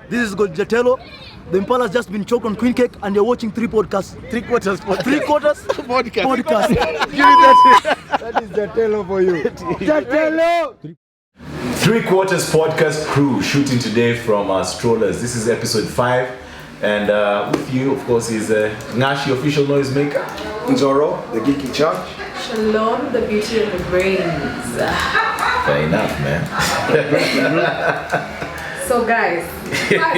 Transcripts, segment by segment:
This is Jatello. The Impala has just been choked on Queen Cake, and you're watching 3 podcasts. 3 quarters podcast. 3 quarters podcast. That is Jatello for you. Jatello! 3 quarters podcast crew shooting today from Strollers. This is episode 5. And with you, of course, is Ngashi, official noisemaker. Nzoro, the geeky church. Shalom, the beauty of the brains. Fair enough, man. So guys, no.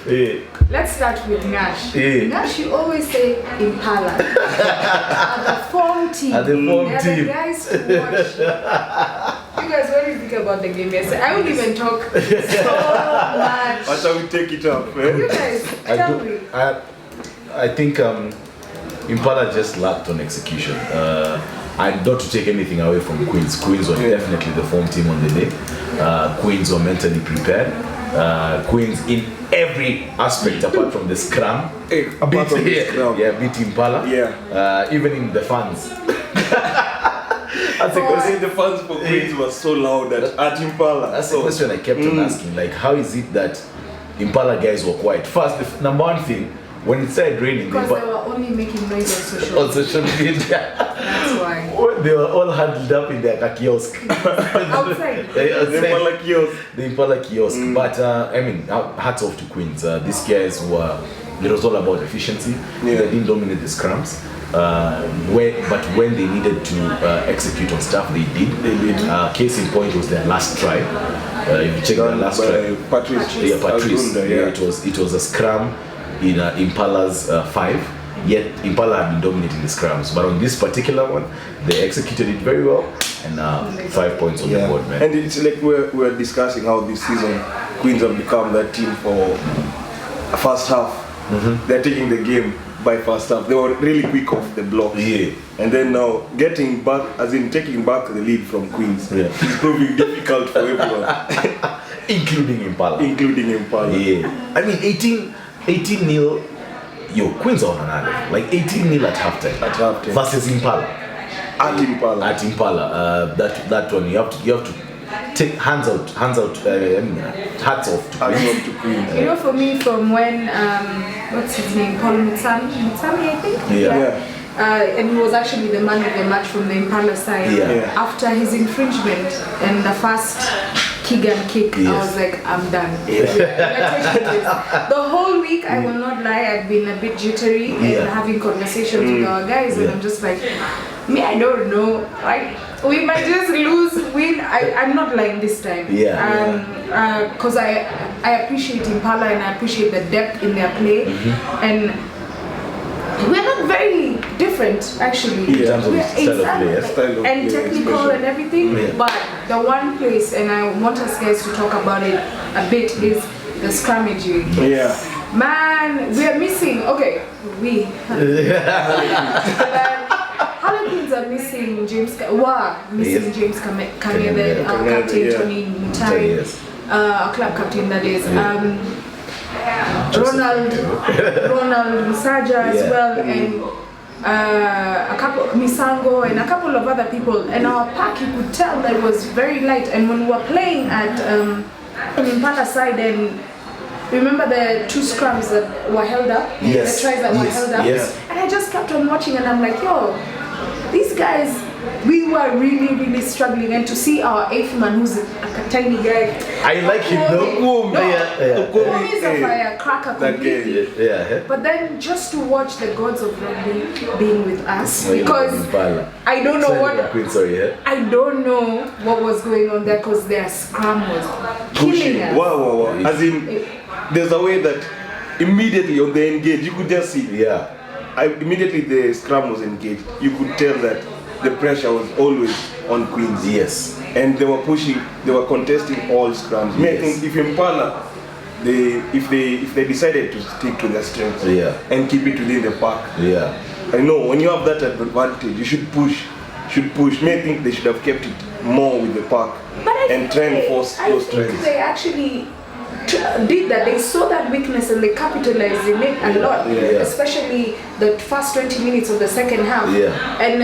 Yeah. Let's start with Nash. Yeah. Nash, you always say Impala. At the form team. At the form They're team. the guys who watch. You guys, what do you think about the game yesterday? I won't even talk so much. How shall we take it up, man? You guys, tell me. I think Impala just lacked on execution. Not to take anything away from Quins. Quins were definitely the form team on the day. Quins were mentally prepared. Quins in every aspect apart from the scrum. Beat Impala. Yeah. Even in the fans. Because the fans for Quins was so loud at Impala. That's the question I kept on asking. Like, how is it that Impala guys were quiet? First, the number one thing, when it started raining, Because they were only making noise on on social media. That's why. They were all huddled up in their kiosk. Outside. The Impala kiosk. The Impala kiosk. But I mean, hats off to Quins. These guys were. It was all about efficiency. Yeah. They didn't dominate the scrums. But when they needed to execute on stuff, they did. Case in point was their last try. If you check their last try, Patrice. It was a scrum in Impala's 5. Yet Impala had been dominating the scrums, but on this particular one, they executed it very well, and 5 points on the board, man. And it's like we're discussing how this season Queens have become that team for first half. They're taking the game by first half. They were really quick off the blocks. Yeah. And then now getting back, as in taking back the lead from Queens, is proving difficult for everyone, Including Impala. Yeah. I mean, 18-0. Yo, Quins are on another. Like 18-0 at halftime. Versus Impala. At Impala. That one you have to take hands out. Hats off to Quins. You know, for me, from when what's his name, Paul Mutsami, I think. And he was actually the man of the match from the Impala side. After his infringement and the first Keegan kick, I was like, I'm done. The whole week, I will not lie, I've been a bit jittery and having conversations with our guys, and I'm just like, I don't know. Like, we might just win. I'm not lying this time. Because I appreciate Impala and I appreciate the depth in their play, and we're not very different actually. In terms of style of play, and technical and everything. But the one place, and I want us guys to talk about it a bit, is the scrummaging. Man, we are missing. Okay, Harlequins are missing James. James Kamea, then our captain Tony Mutai, our club captain that is. Ronald Musaja as well, and a couple Misango and a couple of other people, and our pack, you could tell that it was very light. And when we were playing at Impala side, and remember the 2 scrums that were held up, the tries that were held up, and I just kept on watching, and I'm like, yo, these guys, we were really, really struggling. And to see our 8th man, who's a tiny guy. I like him though. He's a firecracker completely. But then just to watch the gods of rugby being with us, because I don't know what was going on there, because their scrum was killing us. Wow. As in, there's a way that immediately on the engage, you could just see. Immediately the scrum was engaged. You could tell that the pressure was always on Queens. And they were pushing, they were contesting all scrums. Making, if Impala, if they decided to stick to their strengths and keep it within the park. I know when you have that advantage, you should push. May I think they should have kept it more with the park and try and force those strengths. I think they actually did that. They saw that weakness and they capitalized in it a lot, especially the first 20 minutes of the second half. And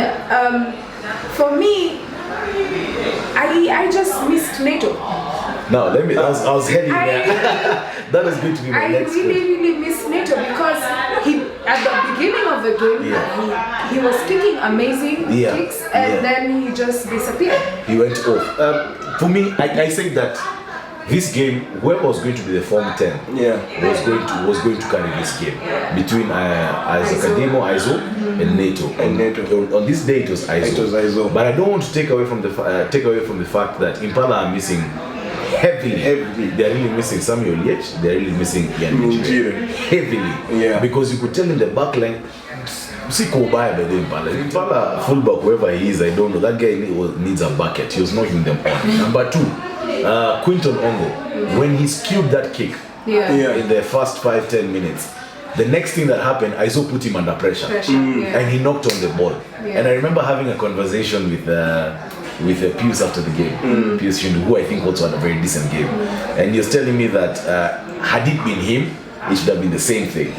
for me, I just missed NATO. Now, I was heading there. That is going to be my next question. really miss Neto because he, at the beginning of the game, he was kicking amazing kicks and then he just disappeared. He went off. For me, I say that this game, whoever was going to be the form 10 was going to carry this game between Iso and Neto. On this day it was Iso. But I don't want to take away from the fact that Impala are missing heavily. They're really missing Samuel Yech. They're really missing Ian Njire. Heavily. Yeah. Because you could tell in the back line, by the Impala fullback, whoever he is, I don't know. That guy needs a bucket. He was knocking them on. Number 2, Quinton Ongo. When he skewed that kick in the first 5-10 minutes, the next thing that happened, Iso put him under pressure. And he knocked on the ball. And I remember having a conversation with Pius after the game, Pius Shindu, who I think also had a very decent game. And he was telling me that had it been him, it should have been the same thing.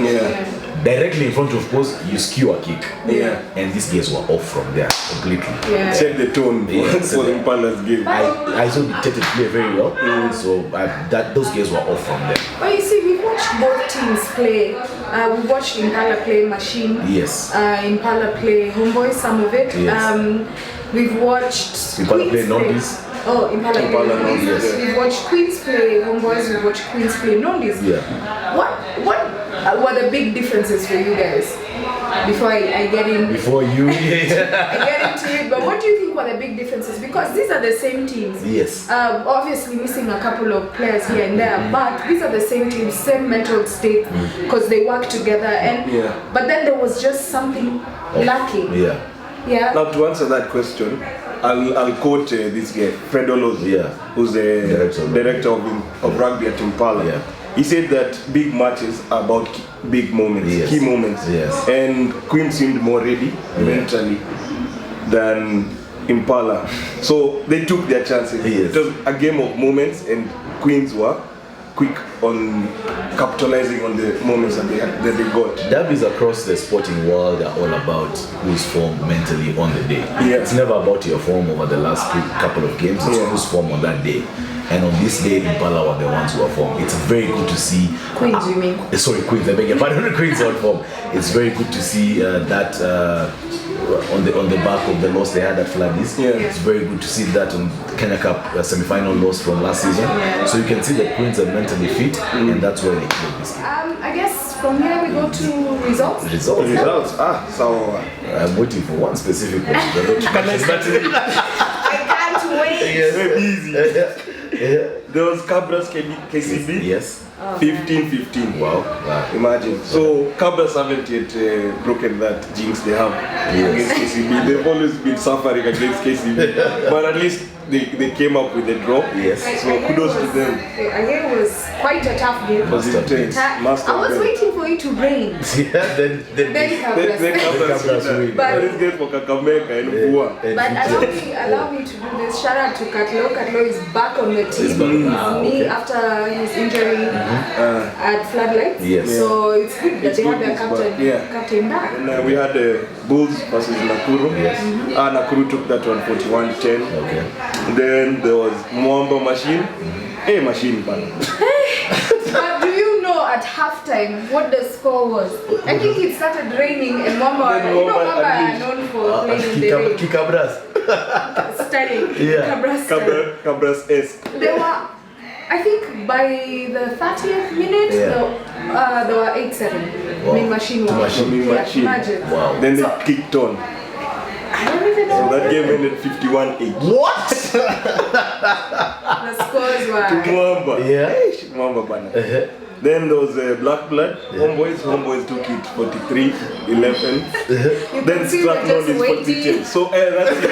Directly in front of post, you skew a kick. And these guys were off from there completely. Set the tone for the Impala's game. I also dictated play very well, so those guys were off from there. But you see, we watched both teams play. We watched Impala play Machine. Yes. Impala play Homeboyz, some of it. Yes. We've watched Impala play Nondies. Oh, Impala play Nondies. Yes. We've watched Quins play Homeboyz. We've watched Quins play Nondies. What were the big differences for you guys? Before I get in. Before you. I get into it. But what do you think were the big differences? Because these are the same teams. Yes. Obviously missing a couple of players here and there, but these are the same teams, same mental state, because they work together. And but then there was just something lacking. Now to answer that question, I'll quote this guy, Fred Oloz, who's the director of rugby at Impala. He said that big matches are about big moments, key moments. And Quins seemed more ready mentally than Impala. So they took their chances. It was a game of moments and Quins were quick on capitalizing on the moments that they got. Derbies across the sporting world are all about who's formed mentally on the day. It's never about your form over the last couple of games, it's who's formed on that day. And on this day, Impala were the ones who are formed. It's very good to see. Quins, you mean? Sorry, Quins, I beg your pardon, Quins on form. It's very good to see that on the back of the loss they had at Fladis. It's very good to see that on Kenya Cup semi-final loss from last season. So you can see that Quins are mentally fit, and that's why they played this game. I guess from here we go to results. Results. So I'm waiting for one specific one. I can't wait. Very easy. There was Kabras KCB. 15-15. Wow. Imagine. So Kabras haven't yet broken that jinx they have against KCB. They've always been suffering against KCB, but at least they came up with a draw. So kudos to them. Again, it was quite a tough game. Was intense. I was waiting for it to rain. Then Kabras win. But it's good for Kakamega and Bua. But allow me to do this. Shout out to Katlo. Katlo is back on the team. After his injury at Floodlights. So it's good that they have their captain back. And we had the Bulls versus Nakuru. Nakuru took that one 41-10. Then there was Mwamba Machine. Hey, Machine man. But do you know at halftime what the score was? I think it started raining and Mwamba are known for playing in the rain. Kabras. Studying. Kabras-esque. They were, I think by the 30th minute, there were 8-7. Machine. Imagine. Wow. Then they kicked on. I don't even know. So that game ended 51-8. What? The scores were. Mwamba. Mwamba bana. Then there was Blad, Homeboyz took it 43-11. Then Strathmore is 40-10. So that's it.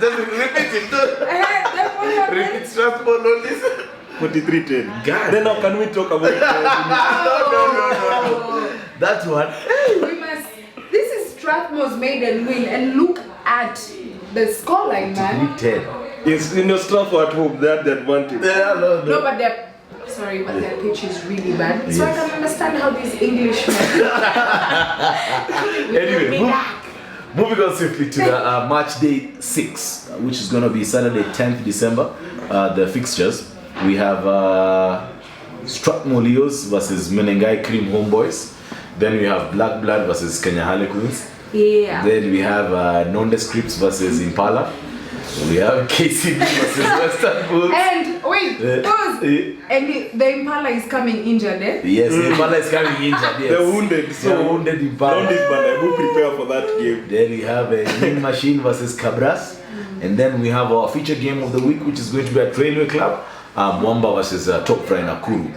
Just repeat it. Repeat Strathmore Nondies. 43-10. God. Then now can we talk about No. That one. We must. This is Strathmore's maiden win, and look at the scoreline, man. 10. It's in the Strathmore at home, they had the advantage. No, but their pitch is really bad. So I can understand how these Englishmen. Anyway, Moving on swiftly to the match day 6, which is going to be Saturday 10th December. The fixtures. We have Strathmore versus Menengai Cream Homeboyz. Then we have Blad versus Kenya Quins. Yeah. Then we have Nondies versus Impala. We have KCB versus Western Bulls. And wait, pause. And the Impala is coming injured, eh? Yes, the Impala is coming injured. Yes. They're wounded. They're wounded Impala. Nondies, but I will prepare for that game. Then we have a Ning Machine versus Kabras. And then we have our feature game of the week, which is going to be at Railway Club. Mwamba versus Top Fry Nakuru.